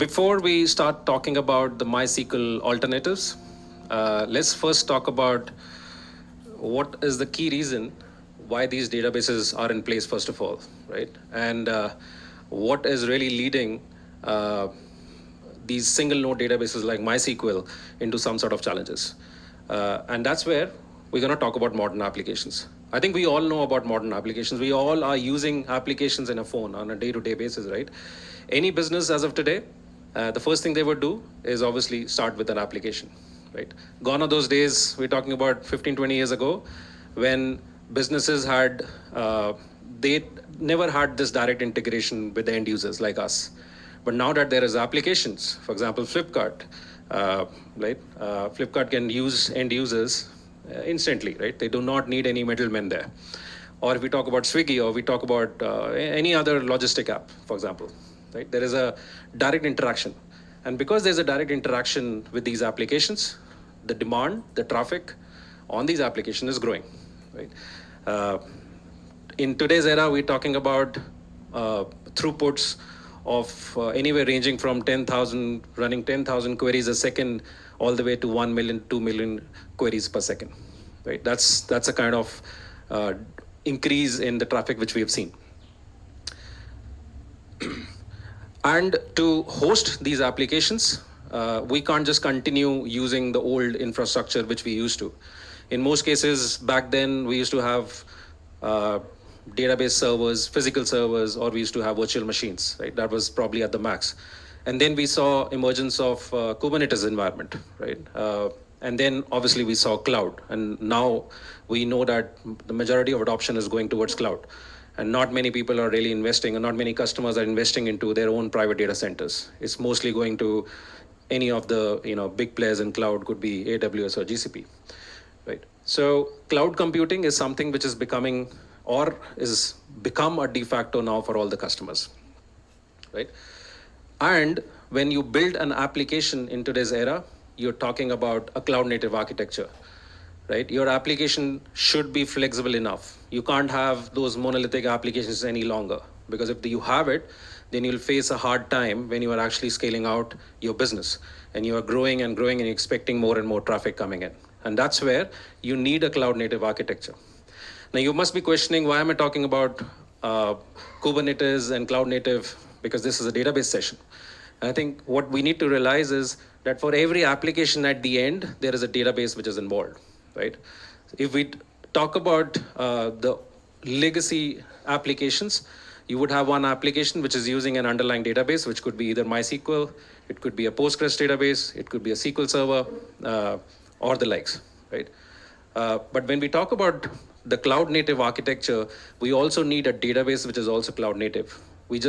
before we start talking about the MySQL alternatives, let's first talk about what is the key reason why these databases are in place, first of all, right? And what is really leading these single node databases like MySQL into some sort of challenges. And that's where we're going to talk about modern applications. I think we all know about modern applications. We all are using applications in a phone on a day-to-day basis, right? Any business as of today, the first thing they would do is obviously start with an application, right? Gone are those days, we're talking about 15, 20 years ago, when businesses had, they never had this direct integration with the end users like us. But now that there is applications, for example, Flipkart, right? Flipkart can use end users instantly, right? They do not need any middlemen there. Or if we talk about Swiggy, or we talk about any other logistic app, for example, right? There is a direct interaction. And because there's a direct interaction with these applications, the demand, the traffic on these applications is growing, right? In today's era, we're talking about throughputs of anywhere ranging from 10,000, running 10,000 queries a second, all the way to 1 million, 2 million queries per second, right? That's a kind of increase in the traffic which we have seen. And to host these applications, we can't just continue using the old infrastructure which we used to. In most cases, back then, we used to have database servers, physical servers, or we used to have virtual machines, right? That was probably at the max. And then we saw emergence of Kubernetes environment, right? And then obviously we saw cloud. And now we know that the majority of adoption is going towards cloud. And not many people are really investing, and not many customers are investing into their own private data centers. It's mostly going to any of the big players in cloud, could be AWS or GCP, right? So cloud computing is something which is becoming, or is become a de facto now for all the customers, right? And when you build an application in today's era, you're talking about a cloud native architecture, right? Your application should be flexible enough. You can't have those monolithic applications any longer, because if you have it, then you'll face a hard time when you are actually scaling out your business and you are growing and growing and expecting more and more traffic coming in. And that's where you need a cloud native architecture. Now you must be questioning, why am I talking about Kubernetes and cloud native? Because this is a database session. And I think what we need to realize is that for every application at the end, there is a database which is involved, right? If we talk about the legacy applications, you would have one application which is using an underlying database, which could be either MySQL, it could be a Postgres database, it could be a SQL server, or the likes, right? But when we talk about the cloud native architecture, we also need a database which is also cloud native. We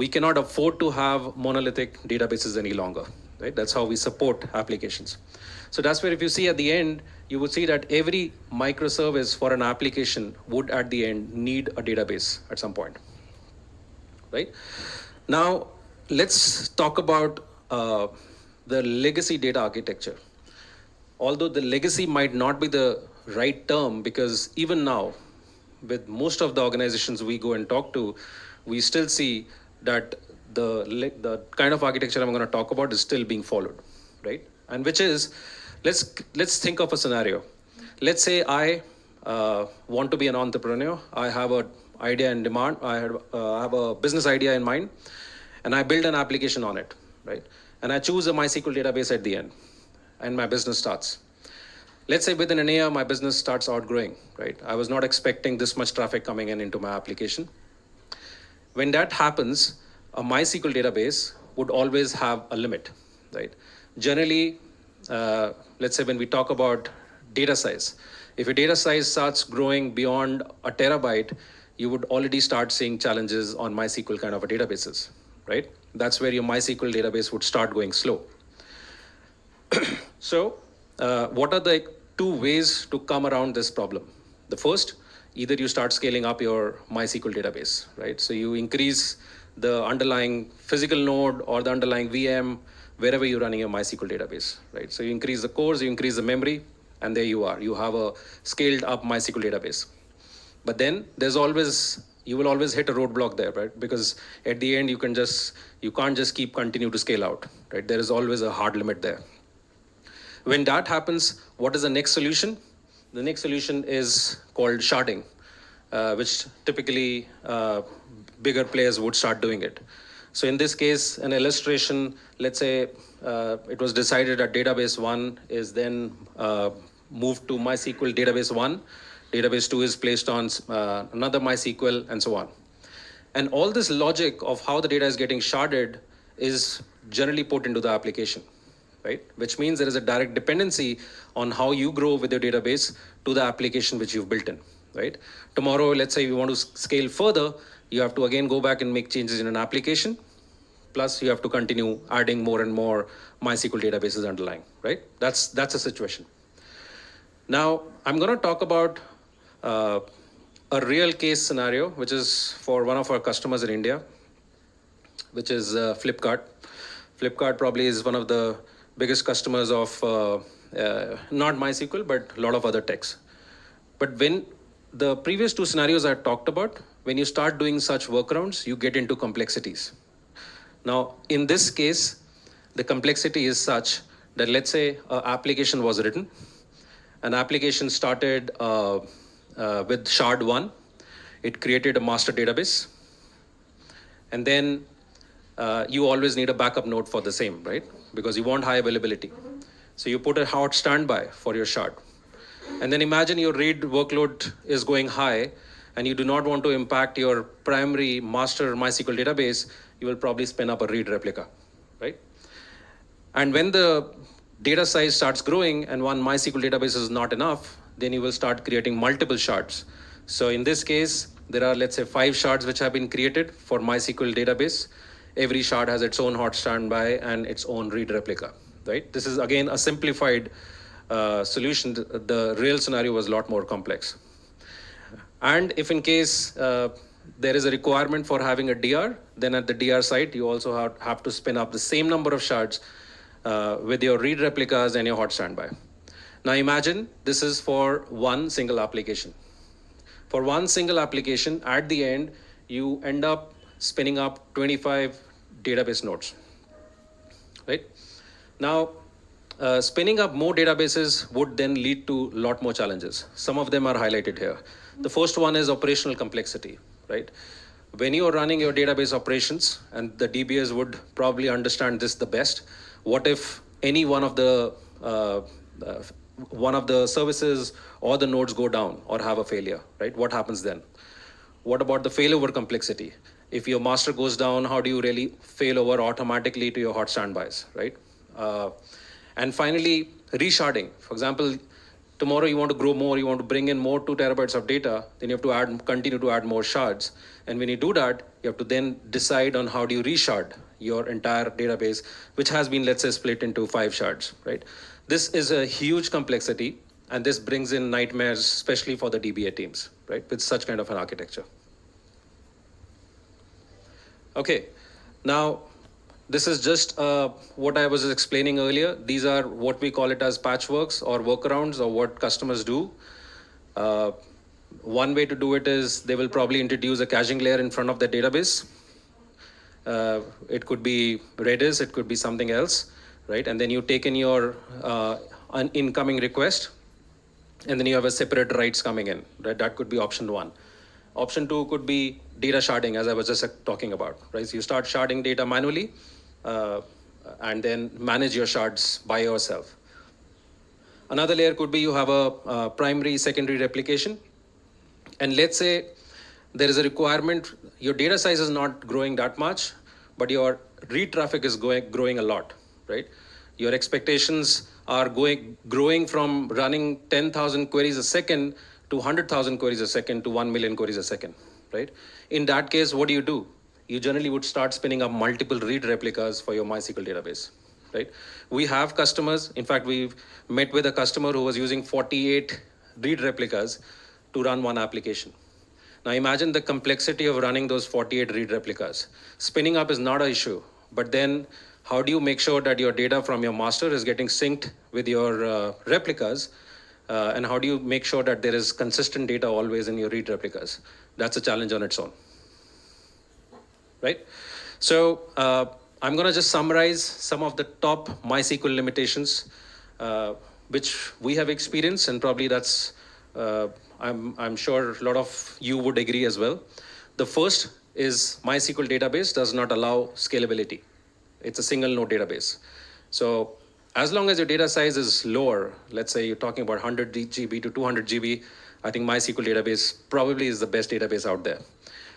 cannot afford to have monolithic databases any longer, right? That's how we support applications. So that's where if you see at the end, you would see that every microservice for an application would at the end need a database at some point, right? Now, let's talk about the legacy data architecture. Although the legacy might not be the right term, because even now, with most of the organizations we go and talk to, we still see that the kind of architecture I'm going to talk about is still being followed, right? And which is, let's think of a scenario. Let's say I want to be an entrepreneur. I have an idea in demand. I have a business idea in mind, and I build an application on it, right? And I choose a MySQL database at the end, and my business starts. Let's say within an year, my business starts outgrowing, right? I was not expecting this much traffic coming in into my application. When that happens, a MySQL database would always have a limit, right? Generally, let's say when we talk about data size, if your data size starts growing beyond a terabyte, you would already start seeing challenges on MySQL kind of a databases, right? That's where your MySQL database would start going slow. So what are the two ways to come around this problem? The first, either you start scaling up your MySQL database, right? So you increase the underlying physical node or the underlying VM wherever you're running your MySQL database, right? So you increase the cores, you increase the memory, and there you are. You have a scaled up MySQL database. But then there's always you will always hit a roadblock there, right? Because at the end, you can't just continue to scale out, right? There is always a hard limit there. When that happens, what is the next solution? The next solution is called sharding, which typically bigger players would start doing it. So in this case, an illustration, let's say it was decided that database 1 is then moved to MySQL database 1, database 2 is placed on another MySQL, and so on. And all this logic of how the data is getting sharded is generally put into the application, right? Which means there is a direct dependency on how you grow with your database to the application which you've built in, right? Tomorrow, let's say you want to scale further, you have to again go back and make changes in an application. Plus, you have to continue adding more and more MySQL databases underlying, right? That's a situation. Now, I'm going to talk about a real case scenario, which is for one of our customers in India, which is Flipkart. Flipkart probably is one of the biggest customers of not MySQL, but a lot of other techs. But when the previous two scenarios I talked about, when you start doing such workarounds, you get into complexities. Now, in this case, the complexity is such that let's say an application was written. An application started with shard 1. It created a master database. And then you always need a backup node for the same, right? Because you want high availability. So you put a hot standby for your shard. And then imagine your read workload is going high and you do not want to impact your primary master MySQL database, you will probably spin up a read replica, right? And when the data size starts growing and one MySQL database is not enough, then you will start creating multiple shards. So in this case, there are, let's say, 5 shards which have been created for MySQL database. Every shard has its own hot standby and its own read replica, right? This is, again, a simplified solution. The real scenario was a lot more complex. And if in case there is a requirement for having a DR, then at the DR site, you also have to spin up the same number of shards with your read replicas and your hot standby. Now imagine this is for one single application. For one single application, at the end, you end up spinning up 25 database nodes, right? Now, spinning up more databases would then lead to a lot more challenges. Some of them are highlighted here. The first one is operational complexity, right? When you are running your database operations, and the DBAs would probably understand this the best, what if any one of the services or the nodes go down or have a failure, right? What happens then? What about the failover complexity? If your master goes down, how do you really fail over automatically to your hot standbys, right? And finally, resharding. For example, tomorrow you want to grow more, you want to bring in more 2 terabytes of data, then you have to continue to add more shards. And when you do that, you have to then decide on how do you reshard your entire database, which has been, let's say, split into 5 shards, right? This is a huge complexity, and this brings in nightmares, especially for the DBA teams, right, with such kind of an architecture. Okay, now this is just what I was explaining earlier. These are what we call it as patchworks or workarounds or what customers do. One way to do it is they will probably introduce a caching layer in front of the database. It could be Redis, it could be something else, right? And then you take in your an incoming request, and then you have a separate writes coming in, right? That could be option 1. Option 2 could be data sharding, as I was just talking about, right? So you start sharding data manually and then manage your shards by yourself. Another layer could be you have a primary, secondary replication. And let's say there is a requirement, your data size is not growing that much, but your read traffic is growing a lot, right? Your expectations are growing from running 10,000 queries a second to 100,000 queries a second to 1 million queries a second, right? In that case, what do? You generally would start spinning up multiple read replicas for your MySQL database, right? We have customers, in fact, we've met with a customer who was using 48 read replicas to run one application. Now imagine the complexity of running those 48 read replicas. Spinning up is not an issue, but then how do you make sure that your data from your master is getting synced with your replicas? And how do you make sure that there is consistent data always in your read replicas? that's a challenge on its own, right? So I'm going to just summarize some of the top MySQL limitations which we have experienced, and probably that's, I'm sure a lot of you would agree as well. The first is MySQL database does not allow scalability. It's a single node database. So as long as your data size is lower, let's say you're talking about 100 GB to 200 GB, I think MySQL database probably is the best database out there.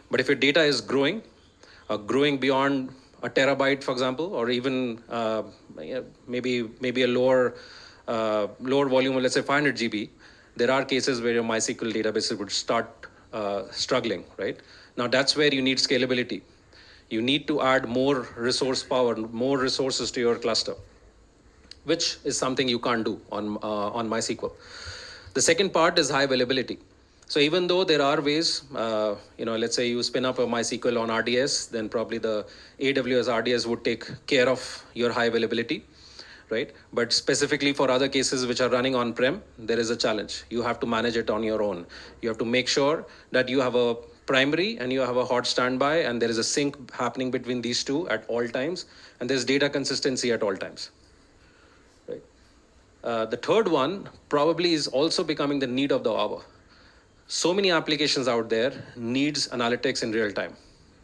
But if your data is growing beyond a terabyte, for example, or even maybe a lower volume, let's say 500 GB, there are cases where your MySQL database would start struggling, right? Now that's where you need scalability. You need to add more resource power, more resources to your cluster, which is something you can't do on MySQL. The second part is high availability. So even though there are ways, let's say you spin up a MySQL on RDS, then probably the AWS RDS would take care of your high availability, right? But specifically for other cases which are running on-prem, there is a challenge. You have to manage it on your own. You have to make sure that you have a primary and you have a hot standby, and there is a sync happening between these two at all times, and there's data consistency at all times. Right? The third one probably is also becoming the need of the hour. So many applications out there needs analytics in real time,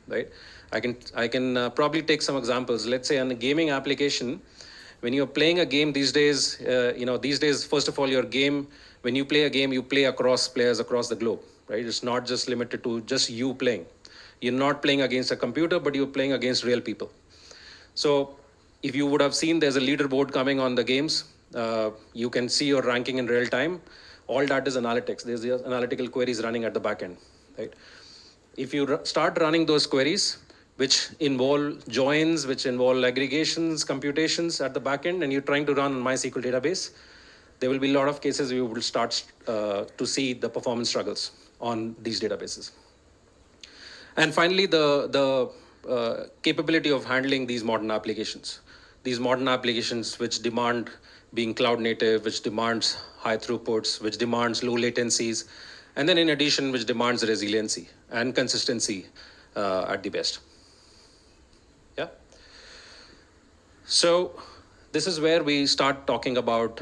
right? I can probably take some examples. Let's say on a gaming application, when you're playing a game these days, first of all, when you play a game, you play across players across the globe, right? It's not just limited to just you playing. You're not playing against a computer, but you're playing against real people. So if you would have seen, there's a leaderboard coming on the games. You can see your ranking in real time. All that is analytics. There's the analytical queries running at the back end, right? If you start running those queries, which involve joins, which involve aggregations, computations at the back end, and you're trying to run MySQL database, there will be a lot of cases where you will start to see the performance struggles on these databases. And finally, the capability of handling these modern applications. These modern applications which demand being cloud native, which demands high throughputs, which demands low latencies, and then in addition, which demands resiliency and consistency at the best. Yeah. So this is where we start talking about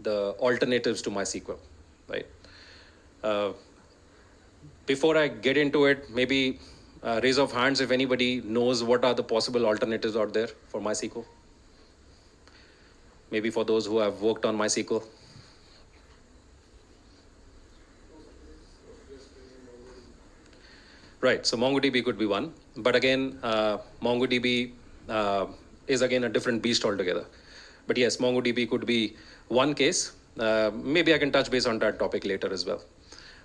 the alternatives to MySQL, right? Before I get into it, maybe raise of hands if anybody knows what are the possible alternatives out there for MySQL. Maybe for those who have worked on MySQL. Right, so MongoDB could be one. But again, MongoDB is again a different beast altogether. But yes, MongoDB could be one case. Maybe I can touch base on that topic later as well.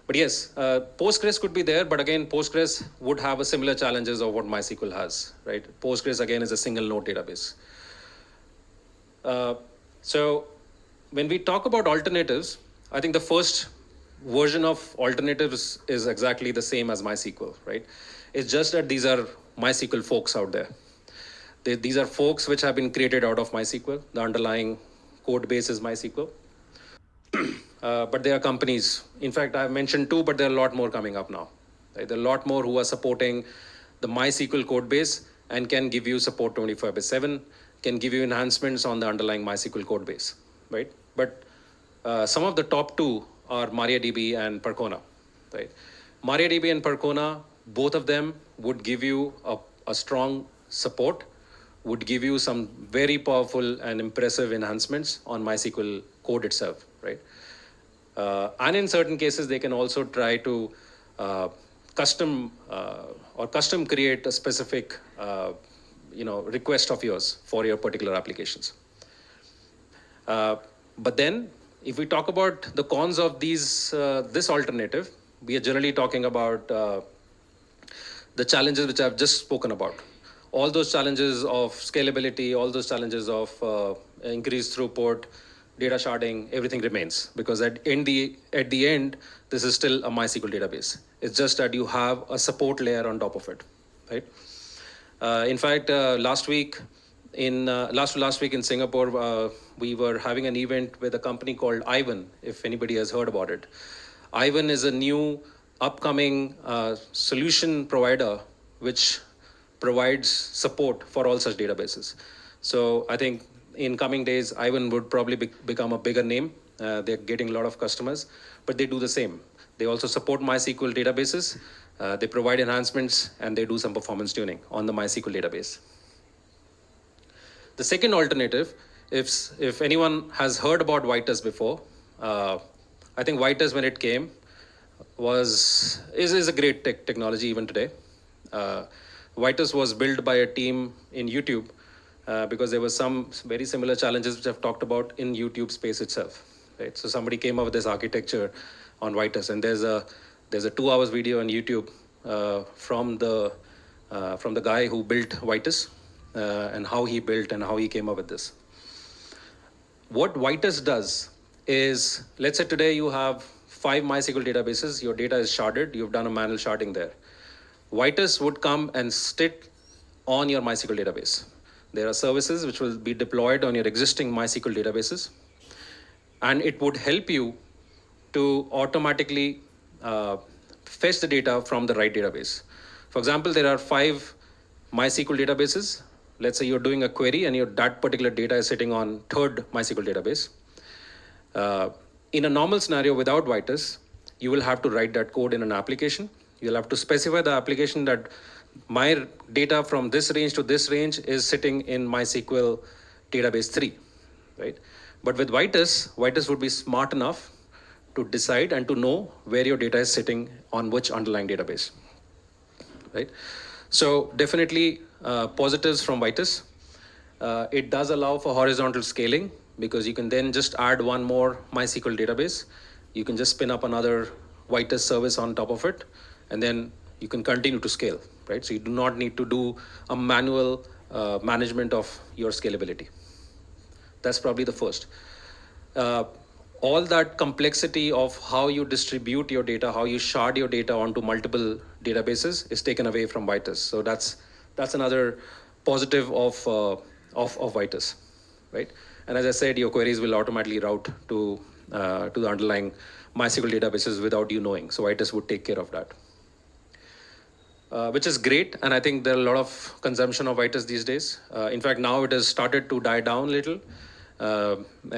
But yes, Postgres could be there, but again, Postgres would have a similar challenges of what MySQL has, right? Postgres again is a single node database. So when we talk about alternatives, I think the first version of alternatives is exactly the same as MySQL, right? It's just that these are MySQL folks out there. These are folks which have been created out of MySQL. The underlying code base is MySQL. But there are companies. In fact, I've mentioned two, but there are a lot more coming up now. Right? There are a lot more who are supporting the MySQL code base and can give you support 24/7, can give you enhancements on the underlying MySQL code base, right? But some of the top two are MariaDB and Percona, right? MariaDB and Percona, both of them would give you a strong support, would give you some very powerful and impressive enhancements on MySQL code itself, right? And in certain cases, they can also try to custom create a specific request of yours for your particular applications. But then, if we talk about the cons of this alternative, we are generally talking about the challenges which I've just spoken about. All those challenges of scalability, all those challenges of increased throughput, data sharding, everything remains, because at the end, this is still a MySQL database. It's just that you have a support layer on top of it, right? In fact, last week in Singapore, we were having an event with a company called Ivan, if anybody has heard about it. Ivan is a new upcoming solution provider which provides support for all such databases. So I think in coming days, Ivan would probably become a bigger name. They're getting a lot of customers, but they do the same. They also support MySQL databases. They provide enhancements, and they do some performance tuning on the MySQL database. The second alternative, if anyone has heard about Vitus before, I think Vitus, when it came, is a great technology even today. Vitus was built by a team in YouTube because there were some very similar challenges which I've talked about in YouTube space itself. Right? So somebody came up with this architecture on Vitus, and there's a 2 hours video on YouTube from the guy who built Vitus and how he built and how he came up with this. What Vitus does is, let's say today you have 5 MySQL databases, your data is sharded, you've done a manual sharding there. Vitus would come and sit on your MySQL database. There are services which will be deployed on your existing MySQL databases, and it would help you to automatically fetch the data from the right database. For example, there are 5 MySQL databases. Let's say you're doing a query and that particular data is sitting on 3rd MySQL database. In a normal scenario without Vitus, you will have to write that code in an application. You'll have to specify the application that my data from this range to this range is sitting in MySQL database 3, right? But with Vitus would be smart enough to decide and to know where your data is sitting on which underlying database, right? So definitely positives from Vitus. It does allow for horizontal scaling because you can then just add one more MySQL database. You can just spin up another Vitus service on top of it, and then you can continue to scale, right? So you do not need to do a manual management of your scalability. That's probably the first. All that complexity of how you distribute your data, how you shard your data onto multiple databases is taken away from Vitus. So that's another positive of Vitus, right? And as I said, your queries will automatically route to the underlying MySQL databases without you knowing. So Vitus would take care of that, which is great. And I think there are a lot of consumption of Vitus these days. In fact, now it has started to die down a little.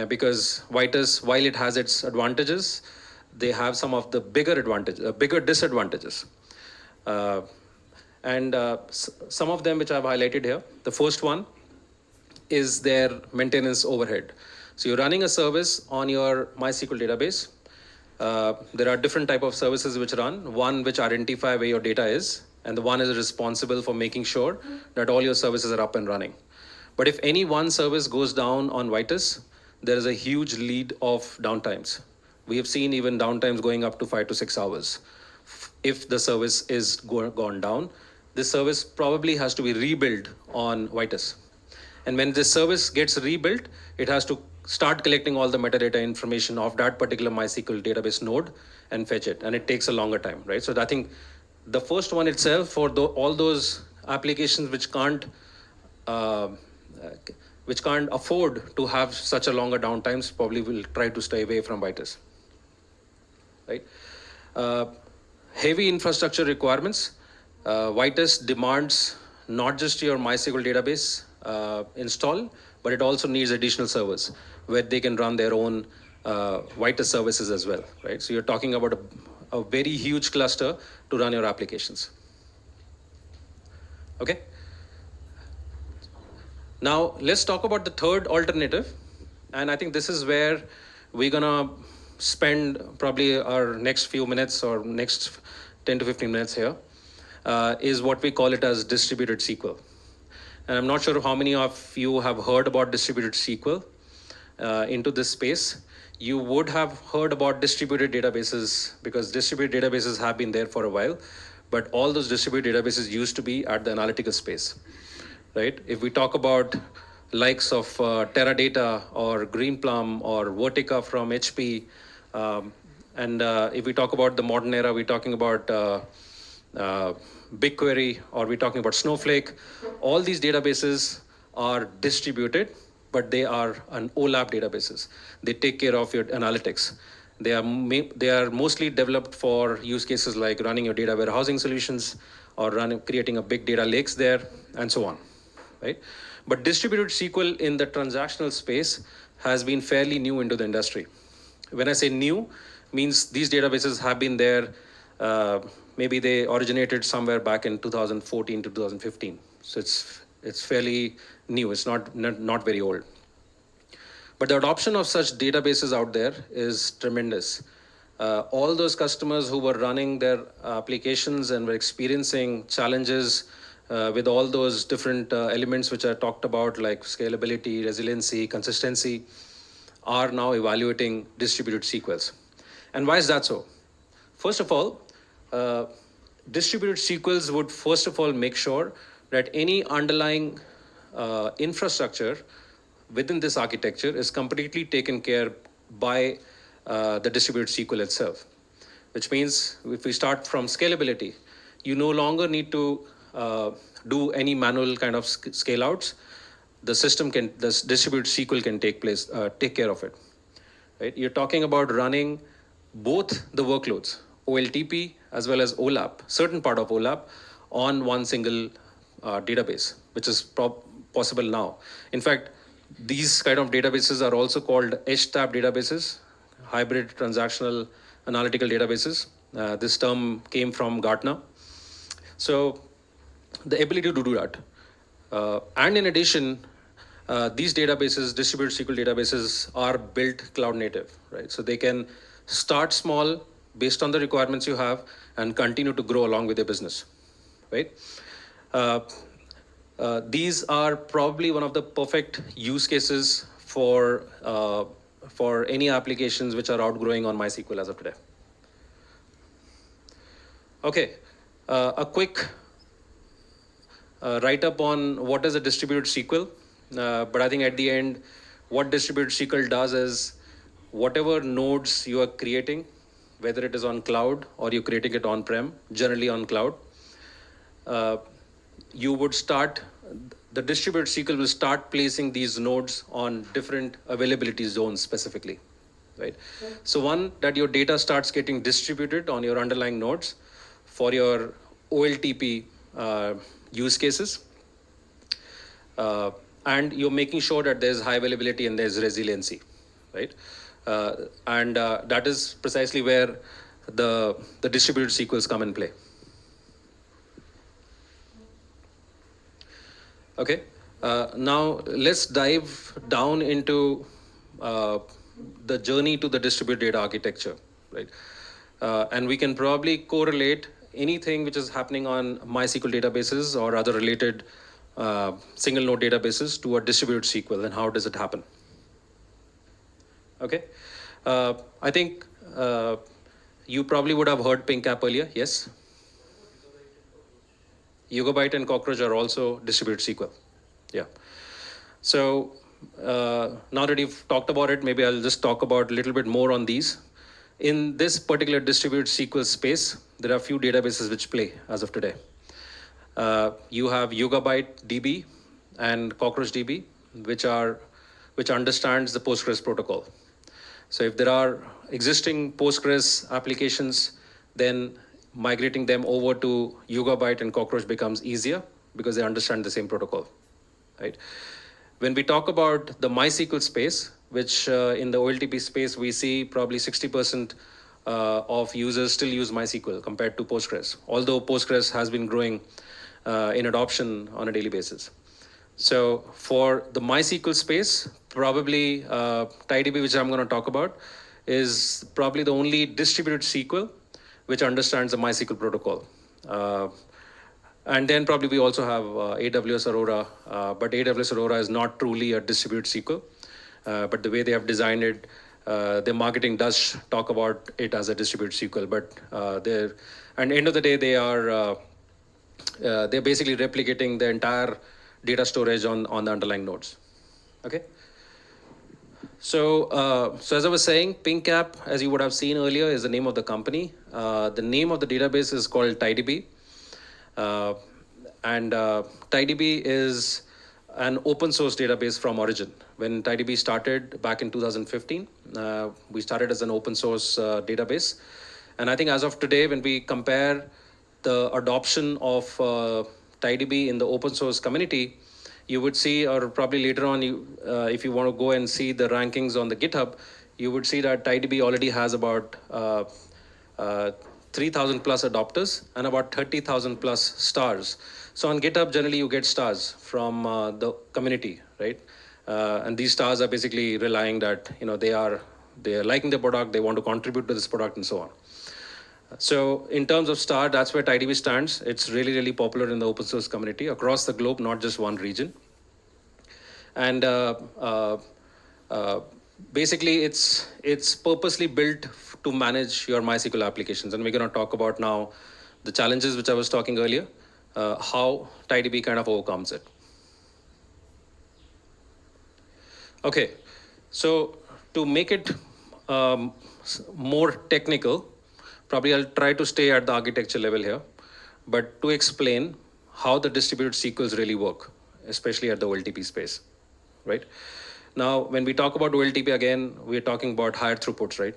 Because Vitus, while it has its advantages, they have some of the bigger disadvantages. Some of them which I've highlighted here. The first one is their maintenance overhead. So you're running a service on your MySQL database. There are different type of services which run. One which identify where your data is, and the one is responsible for making sure that all your services are up and running. But if any one service goes down on Vitus, there is a huge lead of downtimes. We have seen even downtimes going up to 5 to 6 hours. If the service is gone down, this service probably has to be rebuilt on Vitus. And when this service gets rebuilt, it has to start collecting all the metadata information of that particular MySQL database node and fetch it. And it takes a longer time, right? So I think the first one itself, for all those applications which can't afford to have such a longer downtimes, probably will try to stay away from Vitus, right? Heavy infrastructure requirements. Vitus demands not just your MySQL database install, but it also needs additional servers where they can run their own Vitus services as well, right? So you're talking about a very huge cluster to run your applications. Okay. Now, let's talk about the third alternative. And I think this is where we're going to spend probably our next few minutes or next 10 to 15 minutes here, is what we call it as distributed SQL. And I'm not sure how many of you have heard about distributed SQL into this space. You would have heard about distributed databases because distributed databases have been there for a while, but all those distributed databases used to be at the analytical space. Right? If we talk about likes of Teradata or Greenplum or Vertica from HP, and if we talk about the modern era, we're talking about BigQuery, or we're talking about Snowflake. All these databases are distributed, but they are an OLAP databases. They take care of your analytics. They are mostly developed for use cases like running your data warehousing solutions or creating a big data lakes there and so on, right? But distributed SQL in the transactional space has been fairly new into the industry. When I say new, means these databases have been there. Maybe they originated somewhere back in 2014 to 2015. So it's fairly new. It's not very old. But the adoption of such databases out there is tremendous. All those customers who were running their applications and were experiencing challenges with all those different elements which I talked about, like scalability, resiliency, consistency, are now evaluating distributed SQLs. And why is that so? First of all, distributed SQLs would first of all make sure that any underlying infrastructure within this architecture is completely taken care by the distributed SQL itself. Which means if we start from scalability, you no longer need to do any manual kind of scale outs. The distributed SQL can take care of it. Right? You're talking about running both the workloads, OLTP as well as OLAP, certain part of OLAP, on one single database, which is possible now. In fact, these kind of databases are also called HTAP databases, hybrid transactional analytical databases. This term came from Gartner. So the ability to do that. And in addition, these databases, distributed SQL databases, are built cloud native, right? So they can start small based on the requirements you have and continue to grow along with your business, right? These are probably one of the perfect use cases for any applications which are outgrowing on MySQL as of today. Okay, a quick write-up on what is a distributed SQL. But I think at the end, what distributed SQL does is whatever nodes you are creating, whether it is on cloud or you're creating it on-prem, generally on cloud, you would start, the distributed SQL will start placing these nodes on different availability zones specifically, right? So one, that your data starts getting distributed on your underlying nodes for your OLTP use cases. And you're making sure that there's high availability and there's resiliency, right? And that is precisely where the distributed SQLs come in play. Okay, now let's dive down into the journey to the distributed data architecture, right? And we can probably correlate anything which is happening on MySQL databases or other related single node databases to a distributed SQL, and how does it happen? Okay, I think you probably would have heard PingCAP earlier, yes? Yugabyte and Cockroach are also distributed SQL. Yeah. So now that you've talked about it, maybe I'll just talk about a little bit more on these. In this particular distributed SQL space, there are a few databases which play as of today. You have Yugabyte DB and Cockroach DB, which understands the Postgres protocol. So if there are existing Postgres applications, then migrating them over to Yugabyte and Cockroach becomes easier because they understand the same protocol, right? When we talk about the MySQL space, which in the OLTP space, we see probably 60% of users still use MySQL compared to Postgres, although Postgres has been growing in adoption on a daily basis. So for the MySQL space, probably TiDB, which I'm going to talk about, is probably the only distributed SQL which understands the MySQL protocol. And then probably we also have AWS Aurora, but AWS Aurora is not truly a distributed SQL. But the way they have designed it, their marketing does talk about it as a distributed SQL. But at the end of the day, they're basically replicating the entire data storage on the underlying nodes. Okay. So as I was saying, PingCAP, as you would have seen earlier, is the name of the company. The name of the database is called TiDB. And TiDB is an open source database from origin. When TiDB started back in 2015, we started as an open source database. And I think as of today, when we compare the adoption of TiDB in the open source community, you would see, or probably later on, if you want to go and see the rankings on the GitHub, you would see that TiDB already has about 3,000 plus adopters and about 30,000 plus stars. So on GitHub, generally you get stars from the community, right? And these stars are basically relying that they are liking the product, they want to contribute to this product, and so on. So in terms of star, that's where TiDB stands. It's really, really popular in the open source community across the globe, not just one region. And basically, it's purposely built to manage your MySQL applications. And we're going to talk about now the challenges which I was talking earlier, how TiDB kind of overcomes it. Okay, so to make it more technical, probably I'll try to stay at the architecture level here, but to explain how the distributed SQLs really work, especially at the OLTP space, right? Now, when we talk about OLTP again, we're talking about higher throughputs, right?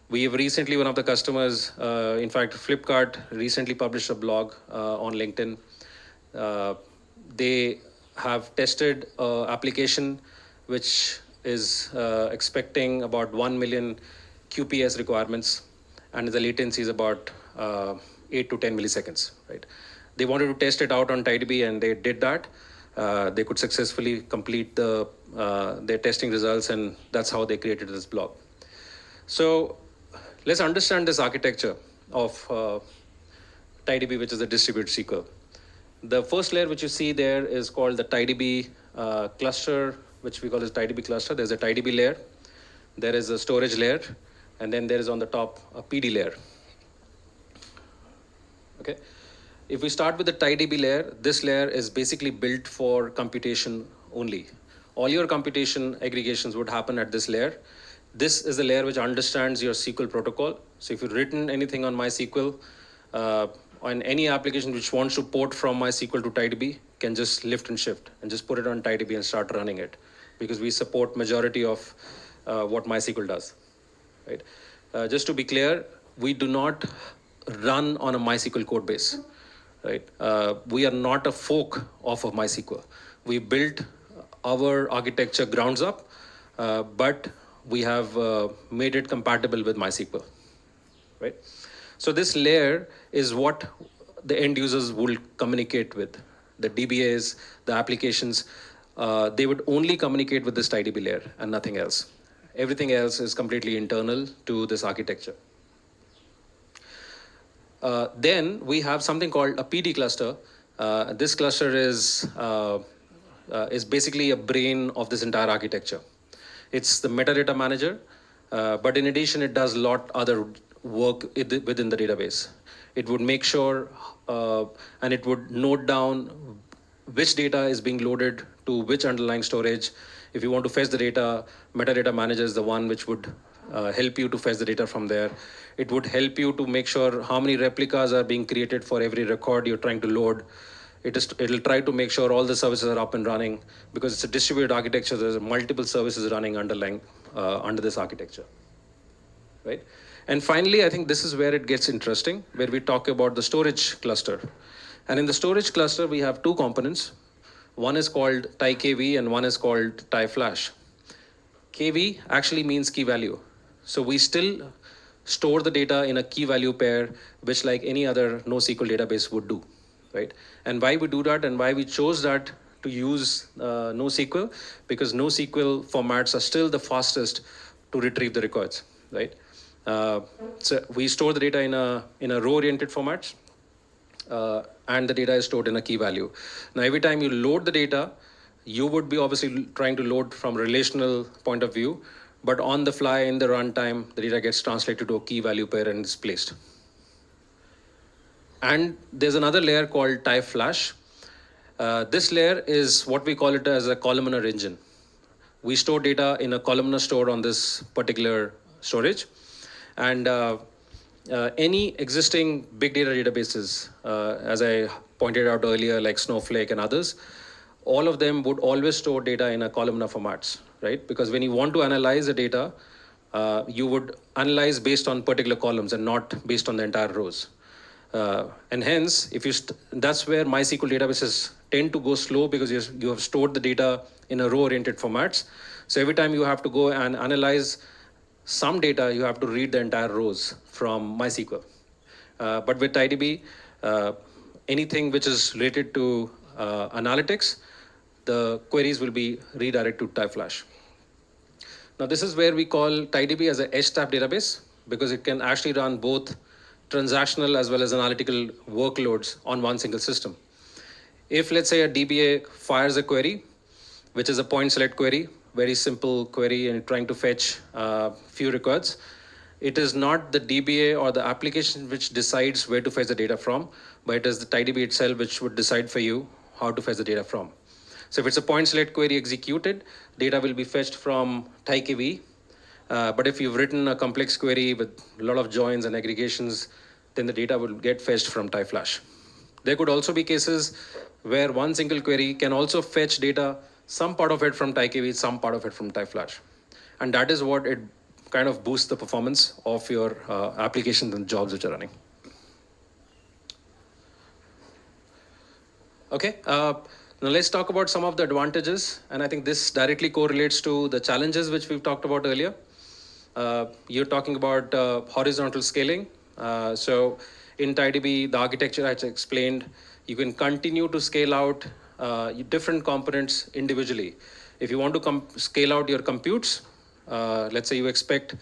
We have recently, one of the customers, in fact, Flipkart recently published a blog on LinkedIn. They have tested an application which is expecting about 1 million QPS requirements, and the latency is about 8 to 10 milliseconds, right? They wanted to test it out on TiDB, and they did that. They could successfully complete their testing results, and that's how they created this blog. So let's understand this architecture of TiDB, which is a distributed SQL. The first layer which you see there is called the TiDB cluster, which we call as TiDB cluster. There's a TiDB layer, there is a storage layer, and then there is on the top a PD layer. Okay. If we start with the TiDB layer, this layer is basically built for computation only. All your computation aggregations would happen at this layer. This is the layer which understands your SQL protocol. So if you've written anything on MySQL, on any application which wants to port from MySQL to TiDB, can just lift and shift and just put it on TiDB and start running it, because we support majority of what MySQL does. Right? Just to be clear, we do not run on a MySQL code base. Right? We are not a fork of a MySQL. We built our architecture grounds up, but we have made it compatible with MySQL. Right? So this layer is what the end users will communicate with. The DBAs, the applications, they would only communicate with this TiDB layer and nothing else. Everything else is completely internal to this architecture. Then we have something called a PD cluster. This cluster is basically a brain of this entire architecture. It's the metadata manager, but in addition, it does a lot other work within the database. It would make sure and it would note down which data is being loaded to which underlying storage. If you want to fetch the data, metadata manager is the one which would help you to fetch the data from there. It would help you to make sure how many replicas are being created for every record you're trying to load. It'll try to make sure all the services are up and running, because it's a distributed architecture. There's multiple services running underlying under this architecture, right? And finally, I think this is where it gets interesting, where we talk about the storage cluster. And in the storage cluster, we have two components. One is called TiKV and one is called TiFlash. KV actually means key value. So we still store the data in a key value pair, which like any other NoSQL database would do, right? And why we do that and why we chose that to use NoSQL, because NoSQL formats are still the fastest to retrieve the records, right? So we store the data in a row-oriented format, and the data is stored in a key value. Now, every time you load the data, you would be obviously trying to load from a relational point of view, but on the fly in the runtime, the data gets translated to a key value pair and is placed. And there's another layer called TiFlash. This layer is what we call it as a columnar engine. We store data in a columnar store on this particular storage. And any existing big data databases, as I pointed out earlier, like Snowflake and others, all of them would always store data in a columnar formats, right? Because when you want to analyze the data, you would analyze based on particular columns and not based on the entire rows. And hence, if you that's where MySQL databases tend to go slow, because you have stored the data in a row-oriented formats. So every time you have to go and analyze some data, you have to read the entire rows from MySQL. But with TiDB, anything which is related to analytics, the queries will be redirected to TiFlash. Now this is where we call TiDB as a edge type database, because it can actually run both transactional as well as analytical workloads on one single system. If let's say a DBA fires a query, which is a point select query, very simple query and trying to fetch few records, it is not the DBA or the application which decides where to fetch the data from, but it is the TiDB itself which would decide for you how to fetch the data from. So if it's a point select query executed, data will be fetched from TiDB. But if you've written a complex query with a lot of joins and aggregations, then the data will get fetched from TiFlash. There could also be cases where one single query can also fetch data, some part of it from TiDB, some part of it from TiFlash. And that is what it kind of boosts the performance of your applications and jobs which are running. Okay, now let's talk about some of the advantages. And I think this directly correlates to the challenges which we've talked about earlier. You're talking about horizontal scaling. So in TiDB, the architecture I explained, you can continue to scale out different components individually. If you want to scale out your computes, let's say you expect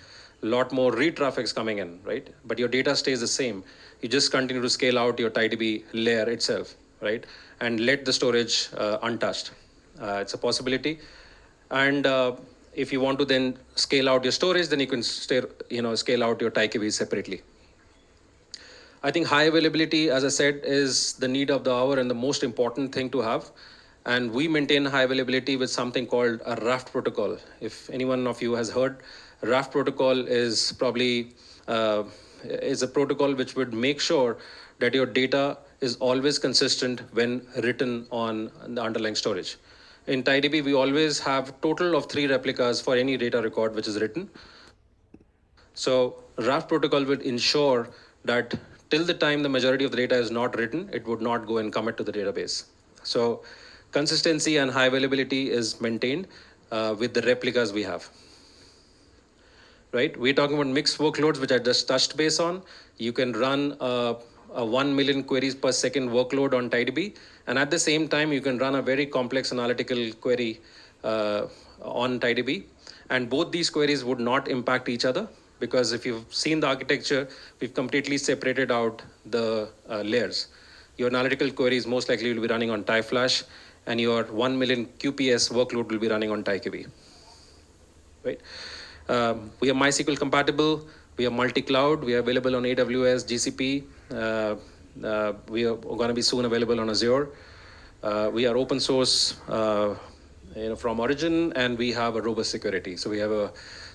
a lot more read traffics coming in, right? But your data stays the same. You just continue to scale out your TiDB layer itself, right? And let the storage untouched. It's a possibility. And if you want to then scale out your storage, then you can scale out your TiDB separately. I think high availability, as I said, is the need of the hour and the most important thing to have. And we maintain high availability with something called a Raft protocol. If anyone of you has heard, Raft protocol is probably is a protocol which would make sure that your data is always consistent when written on the underlying storage. In TiDB, we always have total of 3 replicas for any data record which is written. So Raft protocol will ensure that till the time the majority of the data is not written, it would not go and commit to the database. So consistency and high availability is maintained with the replicas we have. Right? We're talking about mixed workloads, which I just touched base on. You can run a 1 million queries per second workload on TiDB. And at the same time, you can run a very complex analytical query on TiDB. And both these queries would not impact each other, because if you've seen the architecture, we've completely separated out the layers. Your analytical queries most likely will be running on TiFlash, and your 1 million QPS workload will be running on TiDB. Right? We are MySQL compatible. We are multi-cloud. We are available on AWS, GCP. We are going to be soon available on Azure. We are open source from origin, and we have a robust security. So we have a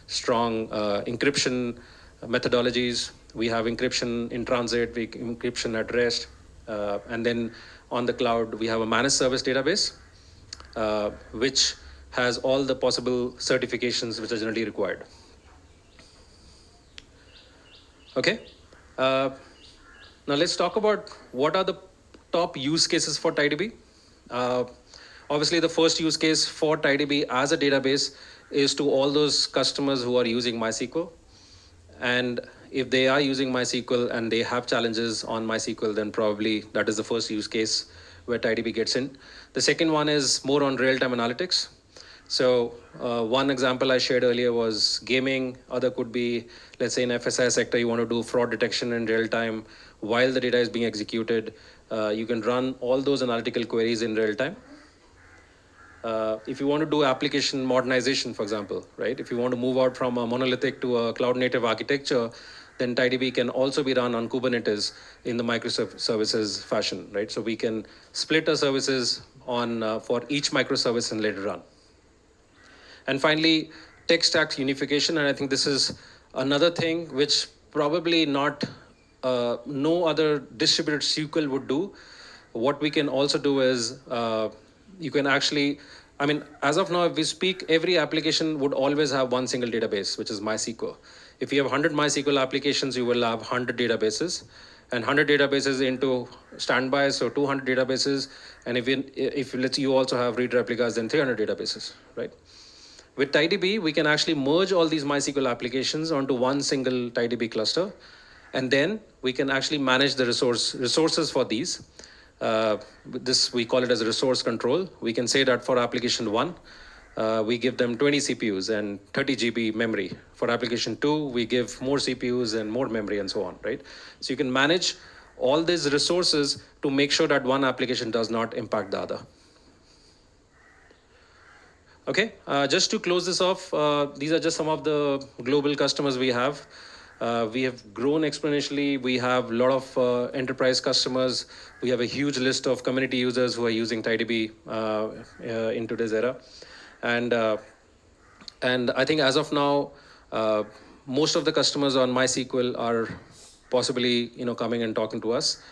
strong encryption methodologies. We have encryption in transit, encryption at rest. And then on the cloud, we have a managed service database, which has all the possible certifications which are generally required. Okay. Now let's talk about what are the top use cases for TiDB. Obviously, the first use case for TiDB as a database is to all those customers who are using MySQL. And if they are using MySQL and they have challenges on MySQL, then probably that is the first use case where TiDB gets in. The second one is more on real-time analytics. So one example I shared earlier was gaming. Other could be, let's say in FSI sector, you want to do fraud detection in real time while the data is being executed. You can run all those analytical queries in real time. If you want to do application modernization, for example, right? If you want to move out from a monolithic to a cloud native architecture, then TiDB can also be run on Kubernetes in the microservices fashion, right? So we can split our services on for each microservice and let it run. And finally, tech stack unification. And I think this is another thing which probably no other distributed SQL would do. What we can also do is you can actually, I mean, as of now, if we speak, every application would always have one single database, which is MySQL. If you have 100 MySQL applications, you will have 100 databases, and 100 databases into standby, so 200 databases. And if let's you also have read replicas, then 300 databases, right? With TiDB, we can actually merge all these MySQL applications onto one single TiDB cluster, and then we can actually manage the resources for these. This we call it as resource control. We can say that for application 1, we give them 20 CPUs and 30 GB memory. For application 2, we give more CPUs and more memory and so on, right? So you can manage all these resources to make sure that one application does not impact the other. Okay, just to close this off, these are just some of the global customers we have. We have grown exponentially. We have a lot of enterprise customers. We have a huge list of community users who are using TiDB in today's era. And I think as of now, most of the customers on MySQL are possibly coming and talking to us.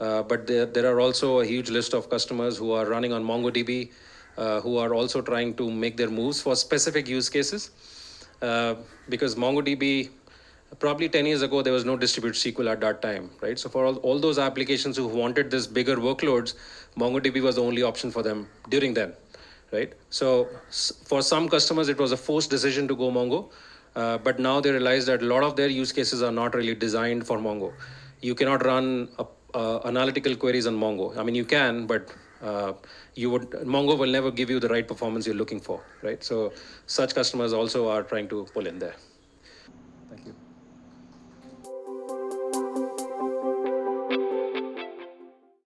But there are also a huge list of customers who are running on MongoDB, who are also trying to make their moves for specific use cases. Because MongoDB, probably 10 years ago, there was no distributed SQL at that time, right? So for all those applications who wanted this bigger workloads, MongoDB was the only option for them during then, right? So for some customers, it was a forced decision to go Mongo. But now they realize that a lot of their use cases are not really designed for Mongo. You cannot run analytical queries on Mongo. I mean, you can, but Mongo will never give you the right performance you're looking for, right? So such customers also are trying to pull in there.